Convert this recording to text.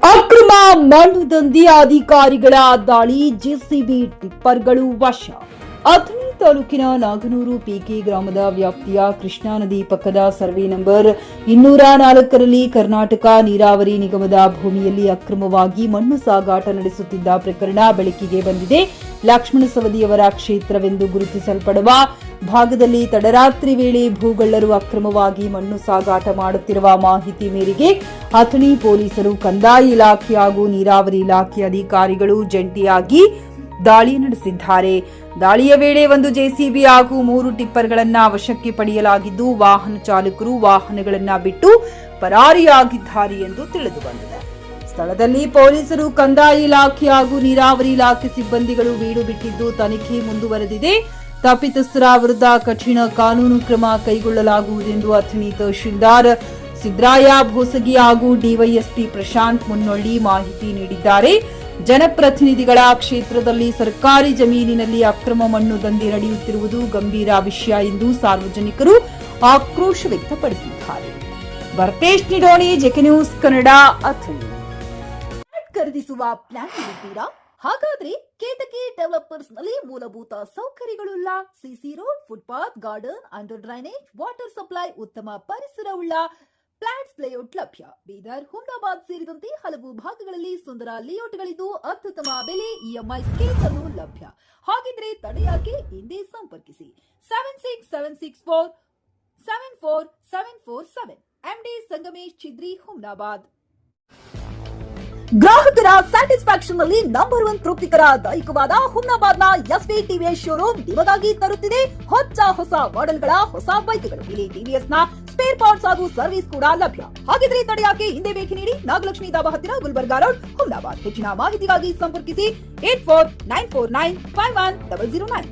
ಅಕ್ರಮ ಮಣ್ಣು ದಂಧೆ ಅಧಿಕಾರಿಗಳ ದಾಳಿ, ಜೆಸಿಬಿ ಟಿಪ್ಪರ್ಗಳು ವಶ. ಅಥಣಿ ತಾಲೂಕಿನ ನಾಗನೂರು ಪಿಕೆ ಗ್ರಾಮದ ವ್ಯಾಪ್ತಿಯ ಕೃಷ್ಣಾ ನದಿ ಪಕ್ಕದ ಸರ್ವೆ ನಂಬರ್ 204ರಲ್ಲಿ ಕರ್ನಾಟಕ ನೀರಾವರಿ ನಿಗಮದ ಭೂಮಿಯಲ್ಲಿ ಅಕ್ರಮವಾಗಿ ಮಣ್ಣು ಸಾಗಾಟ ನಡೆಸುತ್ತಿದ್ದ ಪ್ರಕರಣ ಬೆಳಕಿಗೆ ಬಂದಿದೆ. ಲಕ್ಷ್ಮಣ ಸವದಿಯವರ ಕ್ಷೇತ್ರವೆಂದು ಗುರುತಿಸಲ್ಪಡುವ ಭಾಗದಲ್ಲಿ ತಡರಾತ್ರಿ ವೇಳೆ ಭೂಗಳ್ಳರು ಅಕ್ರಮವಾಗಿ ಮಣ್ಣು ಸಾಗಾಟ ಮಾಡುತ್ತಿರುವ ಮಾಹಿತಿ ಮೇರೆಗೆ ಅಥಣಿ ಪೊಲೀಸರು, ಕಂದಾಯ ಇಲಾಖೆ ಹಾಗೂ ನೀರಾವರಿ ಇಲಾಖೆ ಅಧಿಕಾರಿಗಳು ಜಂಟಿಯಾಗಿ ದಾಳಿ ನಡೆಸಿದ್ದಾರೆ. ದಾಳಿಯ ವೇಳೆ ಒಂದು ಜೆಸಿಬಿ ಹಾಗೂ 3 ಟಿಪ್ಪರ್ಗಳನ್ನು ವಶಕ್ಕೆ ಪಡೆಯಲಾಗಿದ್ದು, ವಾಹನ ಚಾಲಕರು ವಾಹನಗಳನ್ನು ಬಿಟ್ಟು ಪರಾರಿಯಾಗಿದ್ದಾರೆ ಎಂದು ತಿಳಿದು ಬಂದಿದೆ. ಸ್ಥಳದಲ್ಲಿ ಪೊಲೀಸರು, ಕಂದಾಯ ಇಲಾಖೆ ಹಾಗೂ ನೀರಾವರಿ ಇಲಾಖೆ ಸಿಬ್ಬಂದಿಗಳು ಬೀಡು ಬಿಟ್ಟಿದ್ದು ತನಿಖೆ ಮುಂದುವರೆದಿದೆ. ತಪ್ಪಿತಸ್ಥರ ವಿರುದ್ಧ ಕಠಿಣ ಕಾನೂನು ಕ್ರಮ ಕೈಗೊಳ್ಳಲಾಗುವುದೆಂದು ಅಥಣಿ ತಹಶೀಲ್ದಾರ್ ಸಿದ್ರಾಯ ಭೋಸಗಿ ಹಾಗೂ ಡಿವೈಎಸ್ಪಿ ಪ್ರಶಾಂತ್ ಮುನ್ನೊಳ್ಳಿ ಮಾಹಿತಿ ನೀಡಿದ್ದಾರೆ. ಜನಪ್ರತಿನಿಧಿಗಳ ಕ್ಷೇತ್ರದಲ್ಲಿ ಸರ್ಕಾರಿ ಜಮೀನಿನಲ್ಲಿ ಅಕ್ರಮ ಮಣ್ಣು ದಂಧೆ ನಡೆಯುತ್ತಿರುವುದು ಗಂಭೀರ ವಿಷಯ ಎಂದು ಸಾರ್ವಜನಿಕರು ಆಕ್ರೋಶ ವ್ಯಕ್ತಪಡಿಸಿದ್ದಾರೆ. Bharatesh Nidoni, JK news Kannada, Athani. ಖರೀದಿಸುವ ಪ್ಲಾನ್ ಇದ್ದೀರಾ? ಹಾಗಾದ್ರೆ ಕೇತಕಿ ಡೆವಲಪರ್ಸ್ ನಲ್ಲಿ ಮೂಲಭೂತ ಸೌಕರ್ಯಗಳುಳ್ಳ CC road, footpath, garden, under drainage, water supply, ಉತ್ತಮ ಪರಿಸರವುಳ್ಳ ಫ್ಲಾಟ್ಸ್ ಲೇಔಟ್ ಲಭ್ಯ. ಬೀದರ್, ಹುಮ್ನಾಬಾದ್ ಸೇರಿದಂತೆ ಹಲವು ಭಾಗಗಳಲ್ಲಿ ಸುಂದರ ಲೇಔಟ್ಗಳಿದ್ದು ಅತ್ಯುತ್ತಮ ಬೆಲೆ, ಇಎಂಐ ಸ್ಕೀಮ್ಸ್ ಅನ್ನು ಲಭ್ಯ. ಹಾಗಿದ್ರೆ ತಡೆಯಾಕೆ? ಹಿಂದೆ ಸಂಪರ್ಕಿಸಿ 7676474747 MD ಸಂಗಮೇಶ್ ಚಿದ್ರಿ, ಹುಮ್ನಾಬಾದ್. ಗ್ರಾಹಕರ ಸ್ಯಾಟಿಸ್ಫ್ಯಾಕ್ಷನ್ ನಲ್ಲಿ ನಂಬರ್ 1 ತೃಪ್ತಿಕರ ದಾಯಕವಾದ ಹುಮ್ನಾಬಾದ್ನ ಎಸ್ವಿ ಟಿವಿಎಸ್ ಶೋರೂಮ್ ನಿಮಗಾಗಿ ತರುತ್ತಿದೆ ಹೊಸ ಮಾಡೆಲ್ಗಳ ಹೊಸ ಬೈಕ್ಗಳು. ಇಲ್ಲಿ ಟಿವಿಎಸ್ ನ ಸ್ಪೇರ್ ಪಾರ್ಟ್ಸ್ ಹಾಗೂ ಸರ್ವಿಸ್ ಕೂಡ ಲಭ್ಯ. ಹಾಗಿದ್ರೆ ತಡೆಯಾಕೆ? ಹಿಂದೆ ಭೇಟಿ ನೀಡಿ. ನಾಗಲಕ್ಷ್ಮಿ ಧಾಬಾ ಹತ್ತಿರ, ಗುಲ್ಬರ್ಗಾ ರೋಡ್, ಹುಮ್ನಾಬಾದ್. ಹೆಚ್ಚಿನ ಮಾಹಿತಿಗಾಗಿ ಸಂಪರ್ಕಿಸಿ 8494951009.